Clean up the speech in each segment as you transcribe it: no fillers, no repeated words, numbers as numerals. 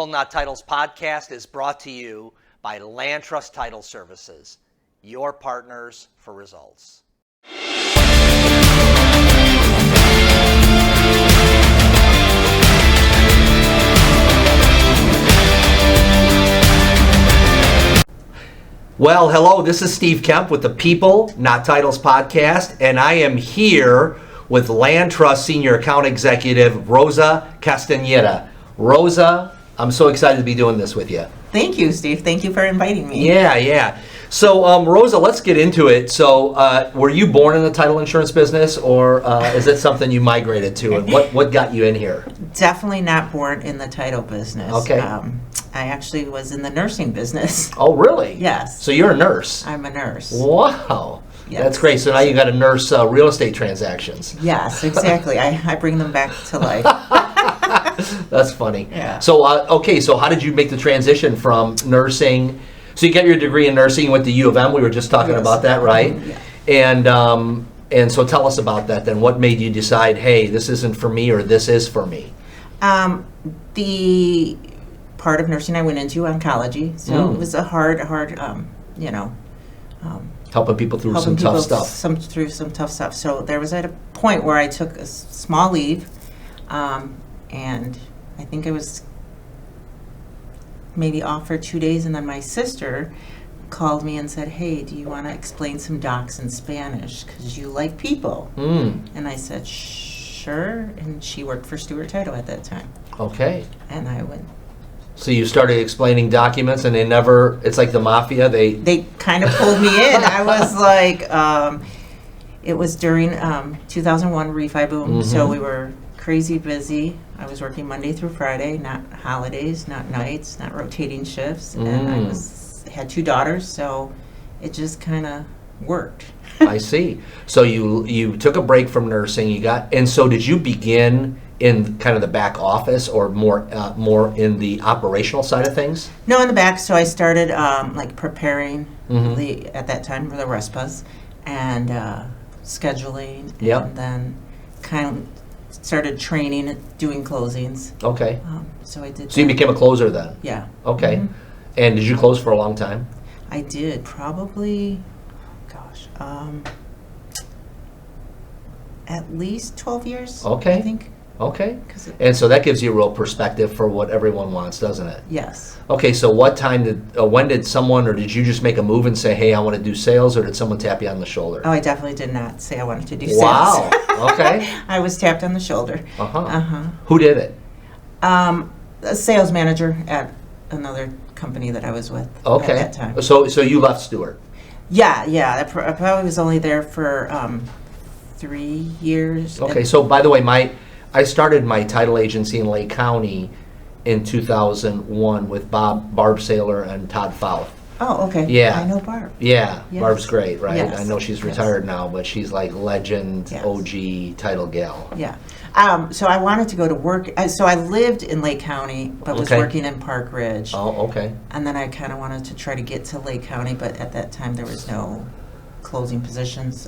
People Not Titles podcast is brought to you by Landtrust Title Services, your partners for results. Well, hello, this is Steve Kemp with the People Not Titles podcast, and I am here with Landtrust Senior Account Executive Rosa Castaneda. Rosa, I'm so excited to be doing this with you. Thank you, Steve. Thank you for inviting me. Yeah. So, Rosa, let's get into it. So, were you born in the title insurance business, or is it something you migrated to? And what got you in here? Definitely not born in the title business. Okay. I actually was in the nursing business. Oh, really? Yes. So you're a nurse? I'm a nurse. Wow. Yes. That's great. So now you got to nurse real estate transactions. Yes, exactly. I bring them back to life. That's funny. Yeah. So, okay, so how did you make the transition from nursing? So you got your degree in nursing, you went to U of M, we were just talking about that, right? Yeah. And so tell us about that then. What made you decide, hey, this isn't for me or this is for me? The part of nursing I went into, oncology, so it was a hard, Helping people through some tough stuff. Through some tough stuff. So there was at a point where I took a small leave, and I think I was maybe off for 2 days, and then my sister called me and said, hey, do you want to explain some docs in Spanish because you like people? And I said, sure, and she worked for Stewart Title at that time. Okay. And I went. So you started explaining documents, and it's like the mafia, They kind of pulled me in. I was like, it was during 2001 refi boom, so we were crazy busy. I was working Monday through Friday, not holidays, not nights, not rotating shifts, and I had 2 daughters, so it just kind of worked. I see. So you took a break from nursing, and so did you begin in kind of the back office or more in the operational side of things? No, in the back. So I started preparing at that time for the RESPAs and scheduling, and then kind of started training and doing closings. Okay. So I did. So you became a closer then? Yeah. Okay. And did you close for a long time? I did, probably, at least 12 years. Okay. I think. Okay. And so that gives you a real perspective for what everyone wants, doesn't it? Yes. Okay, so when did someone, or did you just make a move and say, hey, I want to do sales, or did someone tap you on the shoulder? Oh, I definitely did not say I wanted to do sales. Wow. Okay. I was tapped on the shoulder. Who did it? A sales manager at another company that I was with at that time. So you left Stewart? Yeah. I probably was only there for 3 years. Okay, so by the way, I started my title agency in Lake County in 2001 with Barb Saylor and Todd Fouth. Oh, okay. Yeah. I know Barb. Yeah, Yes. Barb's great, right? Yes. I know she's retired now, but she's like legend, OG title gal. Yeah. So I wanted to go to work. So I lived in Lake County, but was working in Park Ridge. Oh, okay. And then I kind of wanted to try to get to Lake County, but at that time there was no closing positions.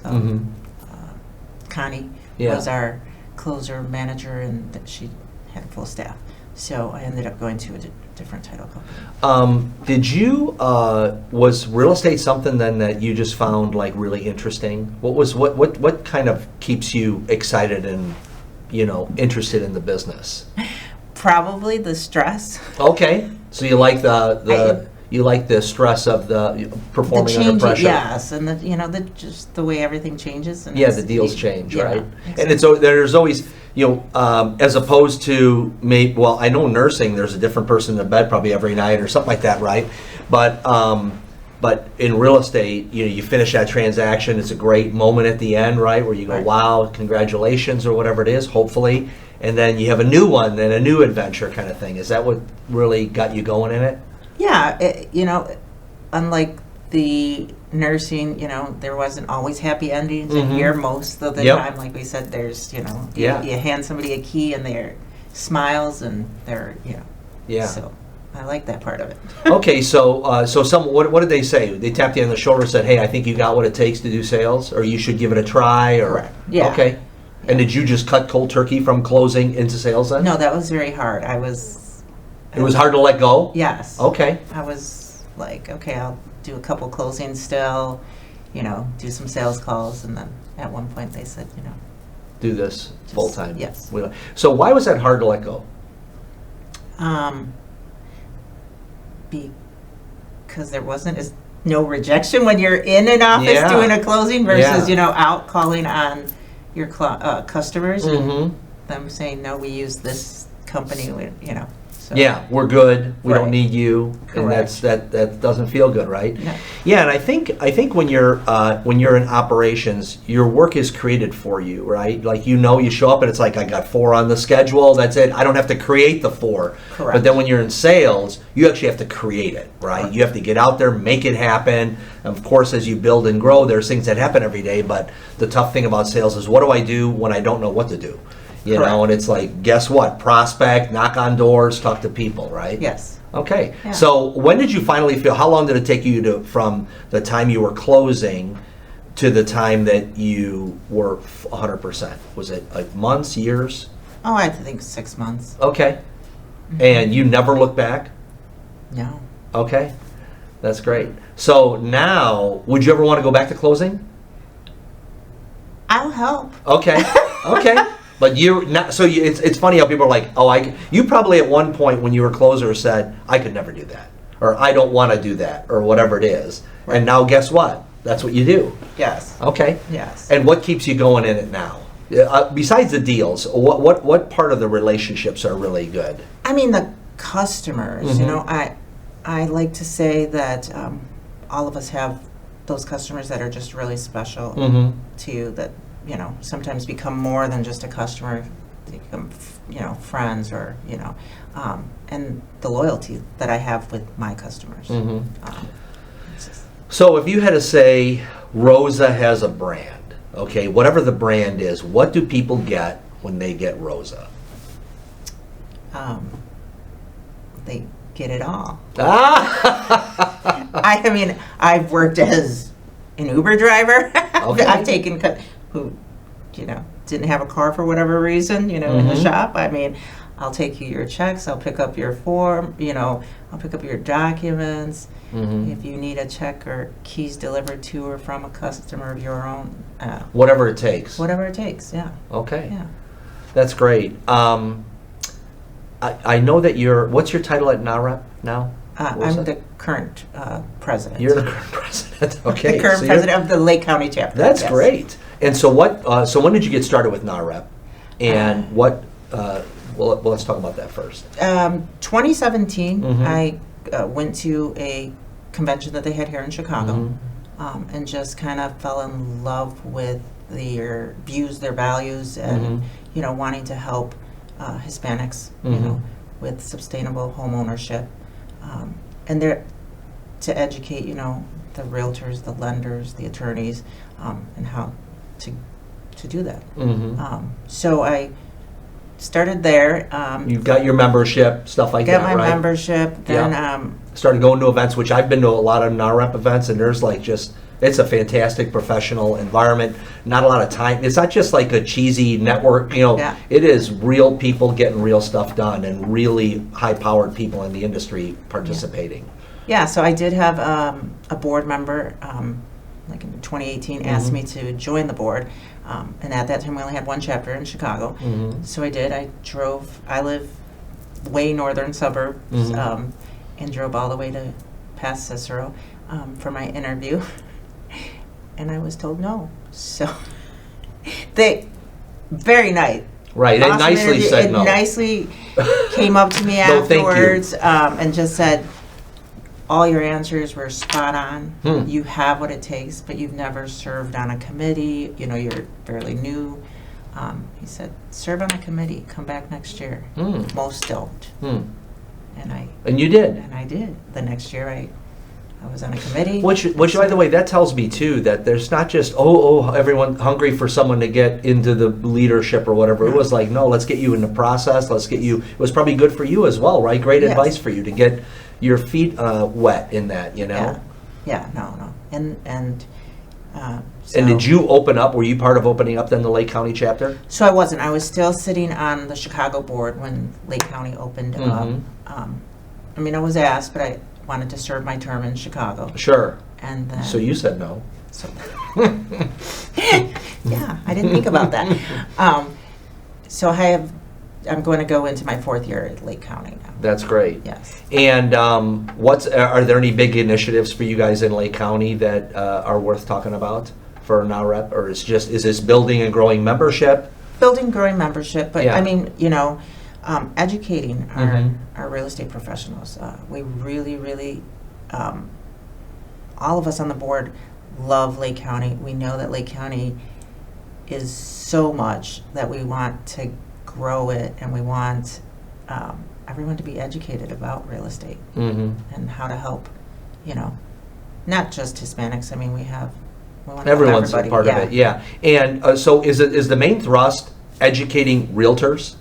Connie was our closer manager, and she had a full staff. So I ended up going to a different title company. Did you, was real estate something then that you just found like really interesting? What kind of keeps you excited and, interested in the business? Probably the stress. Okay. So you like the stress of the performing under pressure. Yes, and just the way everything changes. And the deals change, right? Exactly. And there's always, as opposed to I know nursing, there's a different person in the bed probably every night or something like that, right? But in real estate, you finish that transaction, it's a great moment at the end, right? Where you go, wow, congratulations, or whatever it is, hopefully. And then you have a new one, then a new adventure kind of thing. Is that what really got you going in it? Yeah, unlike the nursing, there wasn't always happy endings. And here, most of the time, like we said, there's, you hand somebody a key and they're smiles and they're, So I like that part of it. Okay, so what did they say? They tapped you on the shoulder and said, hey, I think you got what it takes to do sales, or you should give it a try, or? Correct. Yeah. Okay. And did you just cut cold turkey from closing into sales then? No, that was very hard. I was It was hard to let go? Yes. Okay. I was like, okay, I'll do a couple closings still, do some sales calls, and then at one point they said, Do this full time? Yes. So why was that hard to let go? Because there wasn't no rejection when you're in an office doing a closing versus, out calling on your customers and them saying, no, we use this company, So. Yeah, we're good. We don't Right. need you, Correct. and that doesn't feel good, right? Yeah. Yeah, and I think when you're in operations, your work is created for you, right? Like you show up and it's like I got 4 on the schedule. That's it. I don't have to create the 4. Correct. But then when you're in sales, you actually have to create it, right? Correct. You have to get out there, make it happen. And of course, as you build and grow, there's things that happen every day. But the tough thing about sales is, what do I do when I don't know what to do? Correct. And it's like, guess what? Prospect, knock on doors, talk to people, right? Yes. Okay. Yeah. So when did you finally feel, how long did it take you from the time you were closing to the time that you were 100%? Was it like months, years? Oh, I think 6 months. Okay. And you never looked back? No. Okay. That's great. So now, would you ever want to go back to closing? I'll help. Okay. Okay. But you're not, so it's funny how people are like, you probably at one point when you were a closer said, I could never do that, or I don't want to do that, or whatever it is. Right. And now guess what? That's what you do. Yes. Okay. Yes. And what keeps you going in it now? Besides the deals, what part of the relationships are really good? I mean, the customers, Mhm. I like to say that all of us have those customers that are just really special Mm-hmm. to you, that sometimes become more than just a customer. They become friends, or and the loyalty that I have with my customers. Mm-hmm. It's just, So if you had to say Rosa has a brand, okay, whatever the brand is, what do people get when they get Rosa? they get it all. Ah! I mean, I've worked as an Uber driver. Okay. I've taken who, didn't have a car for whatever reason, in the Mhm. shop. I mean, I'll take you your checks. I'll pick up your form. I'll pick up your documents. Mhm. If you need a check or keys delivered to or from a customer of your own, Whatever it takes. whatever it takes. Yeah. Okay. Yeah. That's great. I know that what's your title at NAHREP now? I'm the current president. You're the current president. Okay. The current so you're- president of the Lake County chapter. That's yes. great. And so so when did you get started with NAHREP? And well, let's talk about that first. 2017, Mhm. I went to a convention that they had here in Chicago, Mhm. and just kind of fell in love with their views, their values, and wanting to help Hispanics, Mhm. with sustainable home ownership, and to educate, the realtors, the lenders, the attorneys, and how to do that. Mhm. So I started there. You've got your membership, stuff like Got that, my right? membership. Then Started going to events, which I've been to a lot of NAHREP events, and there's it's a fantastic professional environment. Not a lot of time. It's not just like a cheesy network, Yeah. It is real people getting real stuff done, and really high-powered people in the industry participating. yeah, so I did have a board member, like in 2018, asked Mhm. me to join the board. And at that time, we only had one chapter in Chicago. Mhm. So I did. I live way northern suburbs, Mhm. and drove all the way to past Cicero for my interview. And I was told no. So very nice. Right, they Awesome nicely interview. said It no. nicely came up to me No, thank you. afterwards, and just said, all your answers were spot on. Hmm. You have what it takes, but you've never served on a committee. You're fairly new. He said, serve on a committee. Come back next year. Hmm. Most don't. Hmm. And you did. I did. The next year, I was on a committee. Which, by the way, that tells me too that there's not just everyone hungry for someone to get into the leadership or whatever. It was like, no, let's get you in the process. Let's get you. It was probably good for you as well, right? Great Yes. advice for you to get your feet wet in that, Yeah. No. And And did you open up? Were you part of opening up then the Lake County chapter? So I wasn't. I was still sitting on the Chicago board when Lake County opened Mhm. up. I mean, I was asked, but I wanted to serve my term in Chicago. Sure. And then, So you said no. So, yeah, I didn't think about that. So I'm going to go into my 4th year at Lake County now. That's great. Yes. And are there any big initiatives for you guys in Lake County that are worth talking about for NAHREP, or is this building and growing membership? Building, growing membership, but Yeah. I mean, educating Mhm. our real estate professionals. We really, all of us on the board love Lake County. We know that Lake County is so much that we want to grow it, and we want everyone to be educated about real estate Mm-hmm. and how to help, not just Hispanics. I mean, we want to Everyone's help a everybody. part of it, yeah. And so is the main thrust educating realtors?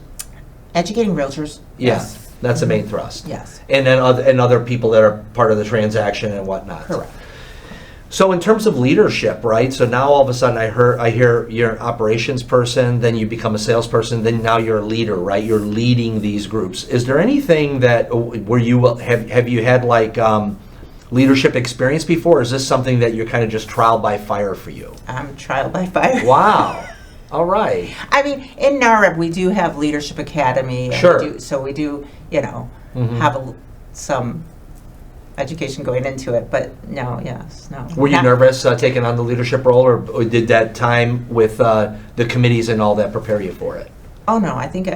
Educating realtors. Yeah, Yes. that's the main thrust. Yes. And then other people that are part of the transaction and whatnot. Correct. So in terms of leadership, right? So now all of a sudden I hear you're an operations person, then you become a salesperson, then now you're a leader, right? You're leading these groups. Is there anything that where you have you had like leadership experience before? Or is this something that you're kind of just trial by fire for you? Trial by fire. Wow. All right. I mean, in NARA, we do have Leadership Academy. And Sure. we do, Mhm. have some education going into it. But no. Were you nervous taking on the leadership role, or did that time with the committees and all that prepare you for it? Oh, no. I think,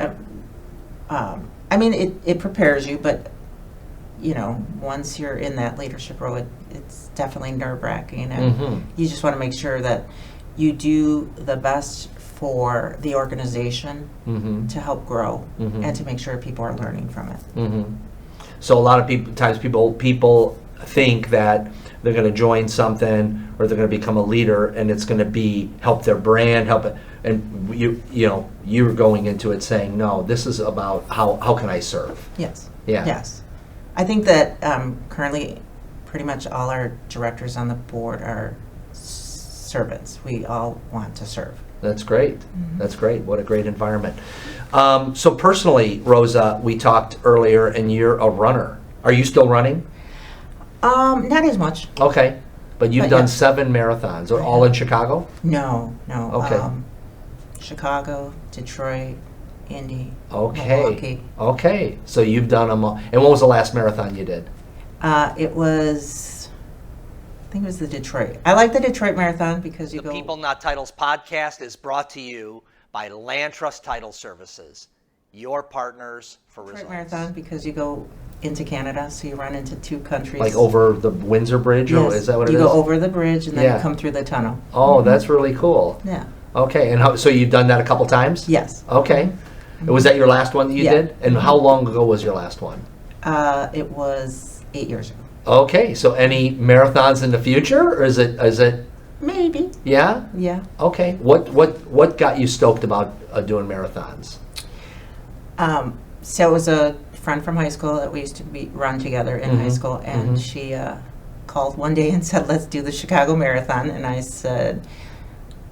I mean, it prepares you, but, once you're in that leadership role, it's definitely nerve-wracking. And Mhm. you just want to make sure that you do the best for the organization Mm-hmm. to help grow Mhm. and to make sure people are learning from it. Mm-hmm. So a lot of people think that they're going to join something or they're going to become a leader, and it's going to be help their brand, help it. And you're going into it saying, no, this is about how can I serve? Yes. Yeah. Yes. I think that currently pretty much all our directors on the board are servants. We all want to serve. That's great. Mhm. That's great. What a great environment. So personally, Rosa, we talked earlier, and you're a runner. Are you still running? Not as much. Okay. But you've But done yes. 7 marathons. Are all in Chicago? No. Okay. Chicago, Detroit, Indy, Okay. Milwaukee. Okay. So you've done them all. And when was the last marathon you did? It was, I think it was the Detroit. I like the Detroit Marathon because you The go. People Not Titles podcast is brought to you by Landtrust Title Services, your partners for Detroit results. Marathon because you go into Canada, so you run into 2 countries. Like over the Windsor Bridge? Or Yes. is that what it You is? go over the bridge and then Yeah. you come through the tunnel. Oh, that's really cool. Yeah. Okay. And so you've done that a couple times? Yes. Okay. Was that your last one that you Yeah. did? And how long ago was your last one? It was 8 years ago. Okay. So any marathons in the future, or is it? Maybe. Yeah. Yeah. Okay. What got you stoked about doing marathons? So it was a friend from high school that we used to run together in high Mhm. school, and Mhm. she called one day and said, "Let's do the Chicago Marathon." And I said,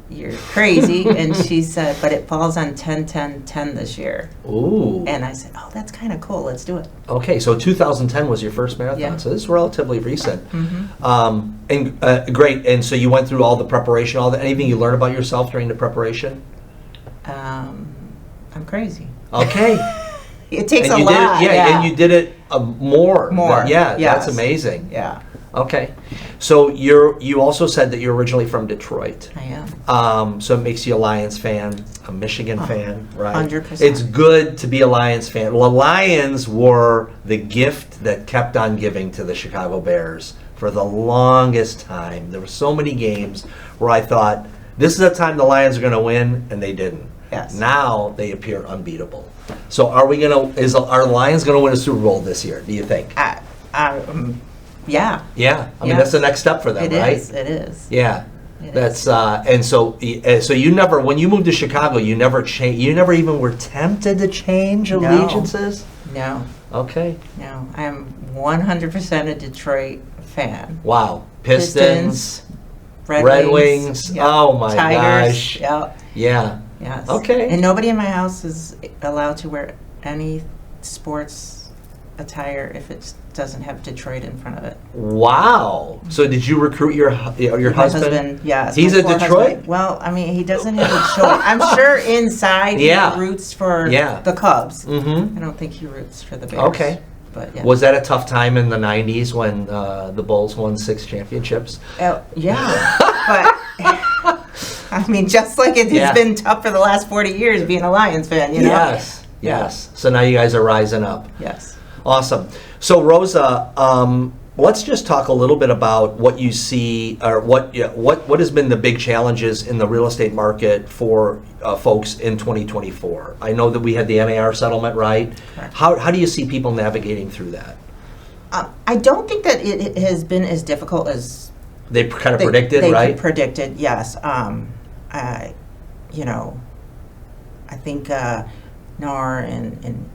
"You're crazy." And she said, "But it falls on 10-10-10 this year." Ooh. And I said, "Oh, that's kind of cool. Let's do it." Okay, so 2010 was your first marathon, Yeah. so this is relatively recent. Mhm. And great, and so you went through all the preparation, anything you learned about yourself during the preparation? I'm crazy. Okay. It takes And a you lot. did it, and you did it more. More, Yeah, yes. that's amazing. Yeah, Okay. So you also said that you're originally from Detroit. I am. So it makes you a Lions fan, a Michigan Oh, fan, right? 100%. It's good to be a Lions fan. Well, the Lions were the gift that kept on giving to the Chicago Bears for the longest time. There were so many games where I thought, this is the time the Lions are going to win, and they didn't. Yes. Now they appear unbeatable. So are the Lions going to win a Super Bowl this year, do you think? Yeah, Yeah. I mean, Yeah. that's the next step for them, it right? is. It is. Yeah. It That's is. and so you never, when you moved to Chicago, you never even were tempted to change No. allegiances? No, Okay. no. I'm 100% a Detroit fan. Wow. Pistons. Red Wings. Yep. Oh my Tigers. gosh. Yep. Yeah. Yes. Okay. And nobody in my house is allowed to wear any sports a tire if it doesn't have Detroit in front of it. Wow. So did you recruit your My husband? Yes. He's my a poor Detroit? husband. Well, I mean, he doesn't have Detroit. I'm sure inside Yeah. he roots for Yeah. the Cubs. Mm-hmm. I don't think he roots for the Bears. Okay. But yeah. Was that a tough time in the 90s when the Bulls won 6 championships? Yeah. But I mean, just like it has Yeah. been tough for the last 40 years being a Lions fan, you know? Yes. Yes. So now you guys are rising up. Yes. Awesome. So Rosa, let's just talk a little bit about what you see, or what has been the big challenges in the real estate market for folks in 2024. I know that we had the NAR settlement, right? Correct. How do you see people navigating through that? I don't think that it has been as difficult as They kind of predicted, they right? predicted, yes. You know, I think NAR and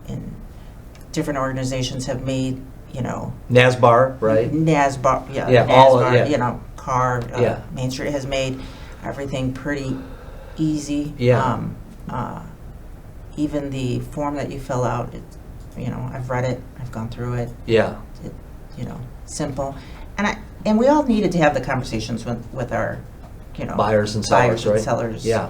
different organizations have made, you know, NASBAR, right? NASBAR, Yeah, all of- yeah. you know, CAR, Yeah. Main Street has made everything pretty easy. Yeah. Even the form that you fill out, you know, I've read it, I've gone through it. Yeah. You know, simple, and we all needed to have the conversations with our, you know, Buyers and sellers, right? sellers. Yeah.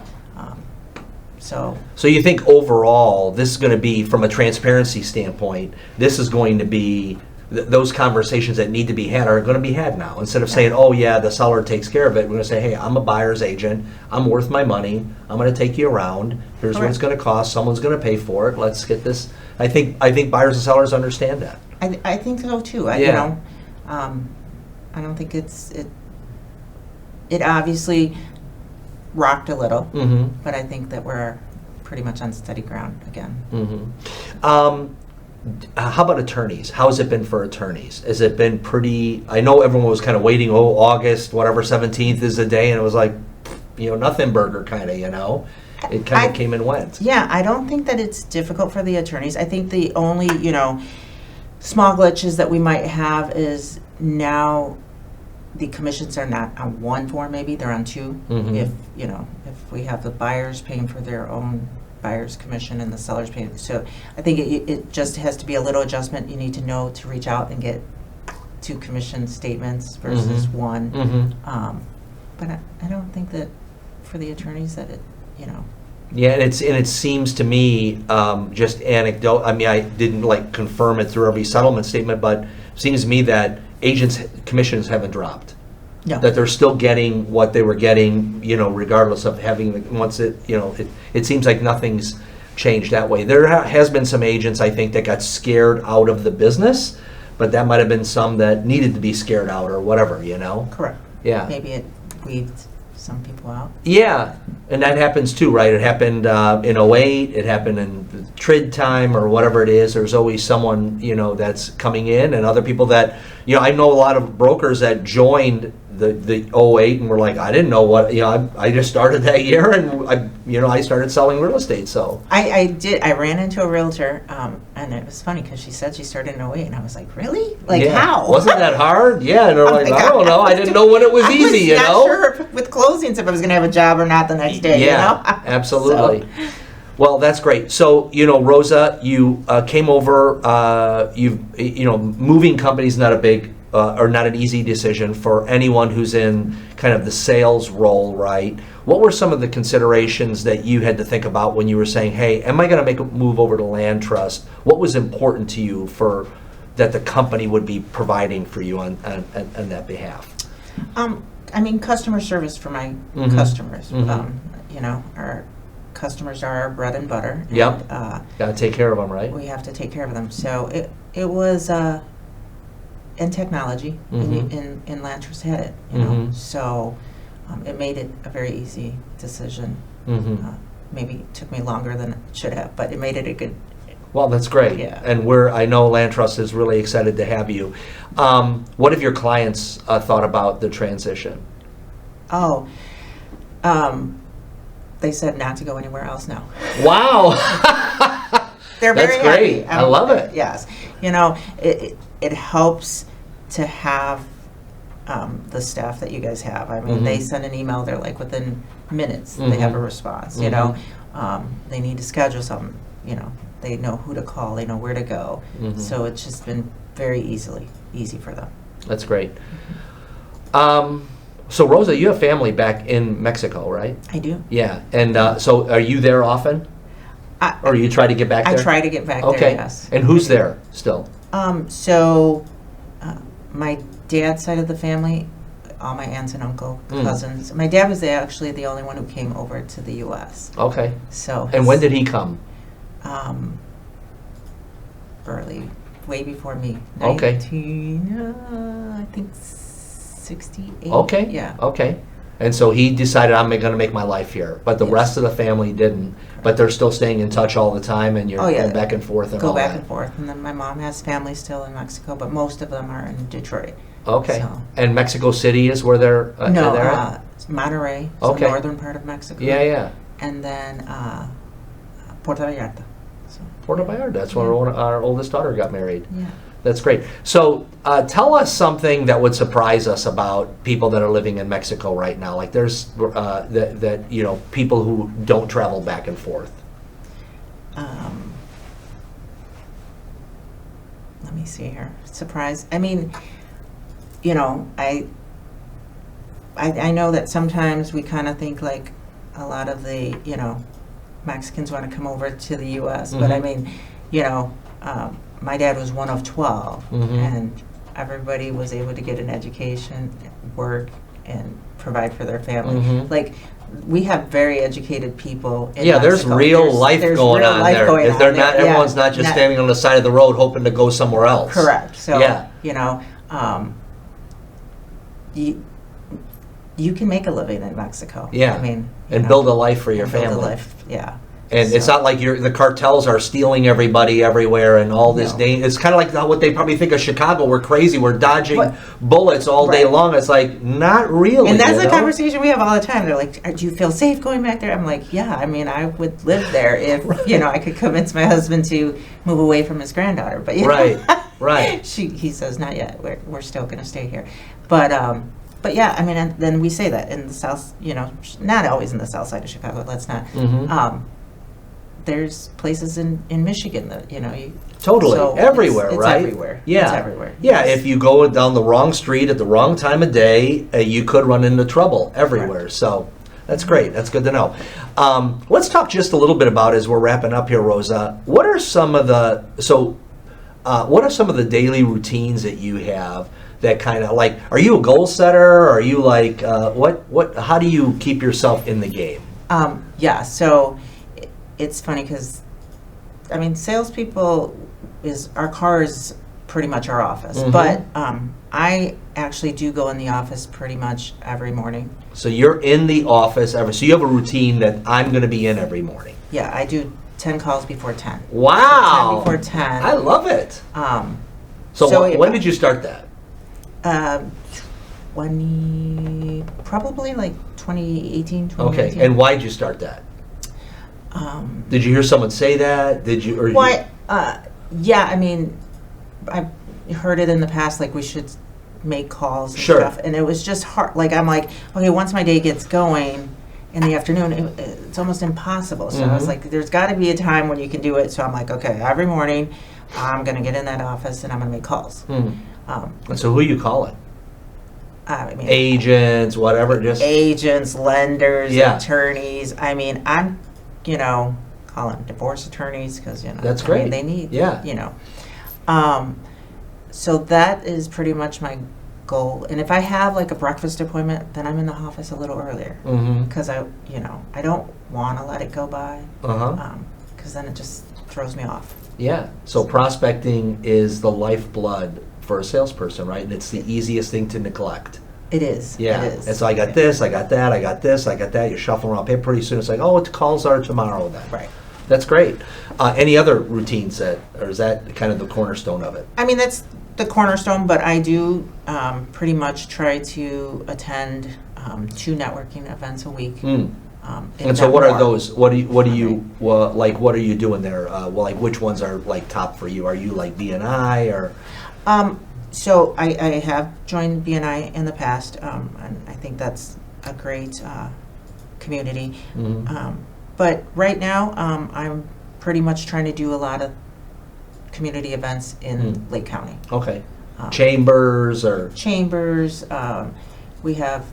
So you think overall, this is going to be, from a transparency standpoint, this is going to be, those conversations that need to be had are going to be had now. Instead of saying, oh yeah, the seller takes care of it, we're going to say, hey, I'm a buyer's agent. I'm worth my money. I'm going to take you around. Here's what it's going to cost. Someone's going to pay for it. Let's get this. I think buyers and sellers understand that. I think so too. You Yeah. know, I don't think it obviously rocked a little, Mm-hmm. but I think that we're pretty much on steady ground again. Mm-hmm. How about attorneys? How has it been for attorneys? Has it been pretty, I know everyone was kind of waiting, August, whatever, 17th is the day, and it was like, you know, nothing burger kind of, you know? It kind of came and went. Yeah, I don't think that it's difficult for the attorneys. I think the only, you know, small glitches that we might have is now the commissions are not on one form, maybe they're on two. Mhm. If, you know, if we have the buyers paying for their own buyer's commission and the seller's paying. So I think it just has to be a little adjustment. You need to know to reach out and get 2 commission statements versus one. Mm-hmm. But I don't think that for the attorneys that it, you know. Yeah, and it seems to me, just anecdote, I mean, I didn't like confirm it through every settlement statement, but it seems to me that agents' commissions haven't dropped. No. That they're still getting what they were getting, you know, regardless of having, once it, you know, it seems like nothing's changed that way. There has been some agents, I think, that got scared out of the business, but that might have been some that needed to be scared out or whatever, you know? Correct. Yeah. Maybe it weeded some people out. Yeah, and that happens too, right? It happened in '08, it happened in TRID time or whatever it is. There's always someone, you know, that's coming in, and other people that, you know, I know a lot of brokers that joined the '08 and were like, I didn't know what, you know, I just started that year, and I started selling real estate, so. I ran into a realtor, and it was funny because she said she started in '08, and I was like, really? Like, Yeah. how? Wasn't that hard? Yeah, and they're like, I don't know, I didn't know when it was easy, you I know? was not sure with closings if I was going to have a job or not the next day, you know? Yeah, absolutely. So, Well, that's great. So, you know, Rosa, you came over, moving companies not a big, or not an easy decision for anyone who's in kind of the sales role, right? What were some of the considerations that you had to think about when you were saying, hey, am I going to make a move over to Landtrust? What was important to you for that the company would be providing for you on that behalf? I mean, customer service for my Mhm. customers. Mhm. You know, our customers are our bread and butter. Yep. And, Got to take care of them, right? we have to take care of them. So it was, in technology, Mhm. in Landtrust had it, you know. Mhm. So it made it a very easy decision. Mm-hmm. Maybe it took me longer than it should have, but it made it a good. Well, that's great. Yeah. And I know Landtrust is really excited to have you. What have your clients thought about the transition? Oh, they said not to go anywhere else now. Wow. They're very That's great. happy. I love it. Yes, you know, it helps to have the staff that you guys have. I mean, they Mhm. send an email. They're like within minutes Mhm. they have a response. You know, they need to schedule something. You know, They know who to call. They know where to go. So it's just been very easy for them. That's great. So Rosa, you have family back in Mexico, right? I do. Yeah, and so are you there often? Or you try to get back there? I try to get back Okay. there, yes. And who's there still? So my dad's side of the family, all my aunts and uncle, cousins. My dad was actually the only one who came over to the U.S. Okay. So. And when did he come? Early, way before me. Okay. I think 68. Okay. Yeah. Okay. And so he decided, I'm going to make my life here. But the rest of the family didn't. But they're still staying in touch all the time, and you're going back and forth and all that. Go back and forth. And then my mom has family still in Mexico, but most of them are in Detroit. Okay. So. And Mexico City is where they're at? Monterrey, okay. the northern part of Mexico. Yeah. And then Puerto Vallarta. So. Puerto Vallarta. That's where our oldest daughter got married. Yeah. That's great. So tell us something that would surprise us about people that are living in Mexico right now. Like there's people who don't travel back and forth. Let me see here. Surprise. I mean, I know that sometimes we kind of think like a lot of the, Mexicans want to come over to the U.S., but I mean, my dad was one of 12, and everybody was able to get an education, work, and provide for their family. Like, we have very educated people in Mexico. There's real life going on there. Everyone's not just standing on the side of the road hoping to go somewhere else. Correct. So, you can make a living in Mexico. Yeah. I mean, and build a life for your family. Build a life, yeah. And it's not like the cartels are stealing everybody everywhere and all this. It's kind of like what they probably think of Chicago. We're crazy. We're dodging bullets all day long. It's like, not really. And that's a conversation we have all the time. They're like, do you feel safe going back there? I'm like, yeah. I mean, I would live there if, I could convince my husband to move away from his granddaughter. But Right. He says, not yet. We're still going to stay here. But yeah, I mean, and then we say that in the South, not always in the South side of Chicago. Let's not. There's places in Michigan that, Totally. Everywhere, it's right? Everywhere. Yeah. It's everywhere. Yeah, if you go down the wrong street at the wrong time of day, you could run into trouble everywhere. Correct. So that's great. That's good to know. Let's talk just a little bit about, as we're wrapping up here, Rosa, what are some of the daily routines that you have that kind of like, are you a goal setter? Are you like, how do you keep yourself in the game? So it's funny because, I mean, salespeople our car is pretty much our office, but I actually do go in the office pretty much every morning. So you're in the office so you have a routine that I'm going to be in every morning. Yeah, I do 10 calls before 10. Wow. So 10 before 10. I love it. When did you start that? Probably like 2018, 2019. Okay, and why did you start that? Did you hear someone say that? Did you? Yeah, I mean, I heard it in the past, like we should make calls and Sure. stuff, and it was just hard. Like, I'm like, okay, once my day gets going in the afternoon, it's almost impossible. So I was like, there's got to be a time when you can do it. So I'm like, okay, every morning I'm going to get in that office and I'm going to make calls. And so who are you calling? I mean, agents, whatever, just agents, lenders, attorneys. I mean, I'm, calling divorce attorneys because, that's great. I mean, they need, Yeah. So that is pretty much my goal. And if I have like a breakfast appointment, then I'm in the office a little earlier because I don't want to let it go by because then it just throws me off. Yeah. So prospecting is the lifeblood for a salesperson, right? And it's the easiest thing to neglect. It is. Yeah. It is. And so I got this, I got that, I got this, I got that. You're shuffling around paper. Pretty soon it's like, what the calls are tomorrow then. Right. That's great. Any other routines or is that kind of the cornerstone of it? I mean, that's the cornerstone, but I do pretty much try to attend 2 networking events a week. And so what are those? What are you doing there? Like which ones are like top for you? Are you like BNI or? So I have joined BNI in the past, and I think that's a great community. But right now, I'm pretty much trying to do a lot of community events in Lake County. Okay. Chambers or? Chambers. We have,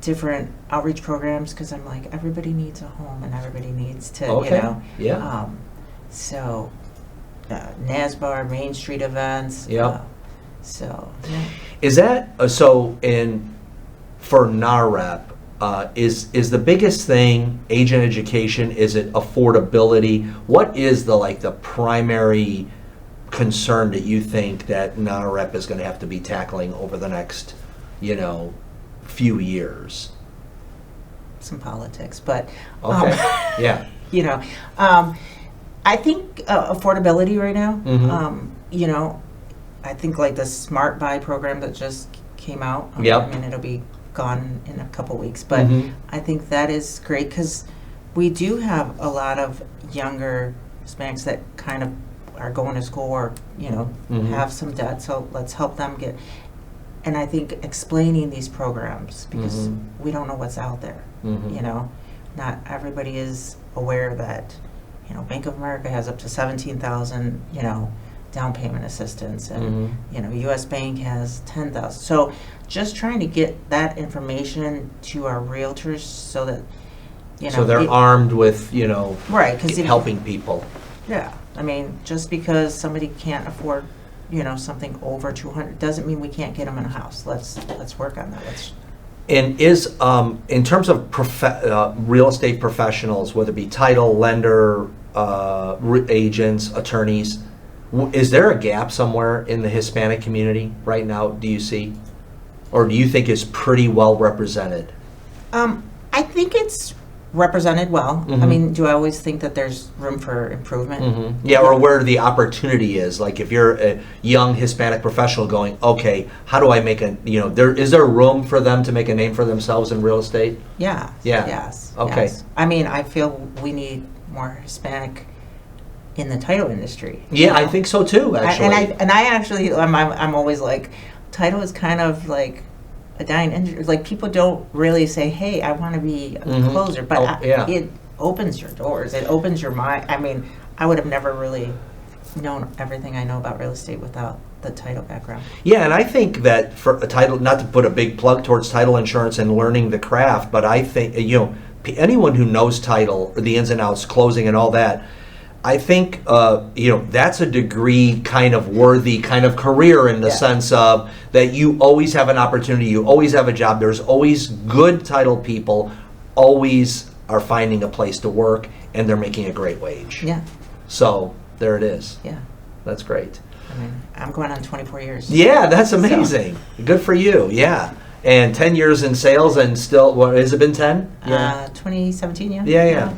different outreach programs, because I'm like, everybody needs a home and everybody needs to, Okay. Yeah. So, NASBAR, Main Street events. Yep. So, yeah. Is that, for NAHREP, is the biggest thing agent education? Is it affordability? What is the primary concern that you think that NAHREP is going to have to be tackling over the next, few years? Some politics, but okay. Yeah. I think affordability right now. Mhm. I think the Smart Buy program that just came out. Yep. I mean, it'll be gone in a couple weeks, but Mhm. I think that is great, because we do have a lot of younger Hispanics that kind of are going to school or Mhm. have some debt. So let's help them get. And I think explaining these programs, because Mhm. we don't know what's out there. Mhm. Not everybody is aware that Bank of America has up to 17,000 down payment assistance, and U.S. Bank has 10,000. So just trying to get that information to our realtors so that So they're armed with right, because helping people. Yeah, I mean, just because somebody can't afford something over 200 doesn't mean we can't get them in a house. Let's work on that. And is in terms of real estate professionals, whether it be title, lender, agents, attorneys, is there a gap somewhere in the Hispanic community right now? Do you see, or do you think it's pretty well represented? I think it's represented well. I Mhm. mean, do I always think that there's room for improvement? Yeah, or where the opportunity is. Like if you're a young Hispanic professional going, okay, how do I make is there room for them to make a name for themselves in real estate? Yeah. Yeah. Yes. Okay. Yes. I mean, I feel we need more Hispanic in the title industry. Yeah, I think so too. Actually, I'm always like, title is kind of like a dying industry. Like, people don't really say, "Hey, I want to be a Mhm. closer," but Yeah. it opens your doors. It opens your mind. I mean, I would have never really known everything I know about real estate without the title background. Yeah, and I think that for a title, not to put a big plug towards title insurance and learning the craft, but I think anyone who knows title, the ins and outs, closing, and all that. I think that's a degree kind of worthy kind of career in the sense of that you always have an opportunity, you always have a job. There's always good title people, always are finding a place to work, and they're making a great wage. Yeah. So there it is. Yeah. That's great. I mean, I'm going on 24 years. Yeah, that's amazing. Good for you. Yeah. And 10 years in sales, and still, what has it been 10? 2017, yeah. Yeah.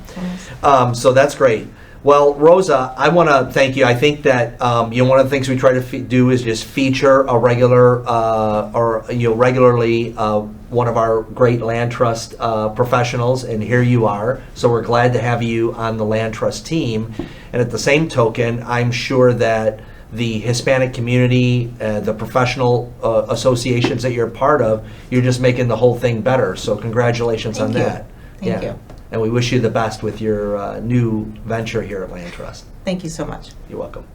So that's great. Well, Rosa, I want to thank you. I think that one of the things we try to do is just feature a regular regularly one of our great Landtrust professionals, and here you are. So we're glad to have you on the Landtrust team. And at the same token, I'm sure that the Hispanic community, the professional associations that you're part of, you're just making the whole thing better. So congratulations on that. Thank you. And we wish you the best with your new venture here at Landtrust. Thank you so much. You're welcome.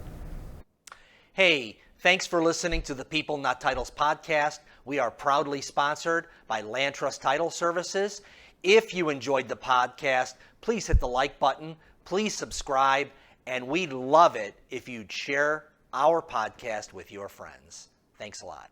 Hey, thanks for listening to the People Not Titles podcast. We are proudly sponsored by Landtrust Title Services. If you enjoyed the podcast, please hit the like button, please subscribe, and we'd love it if you'd share our podcast with your friends. Thanks a lot.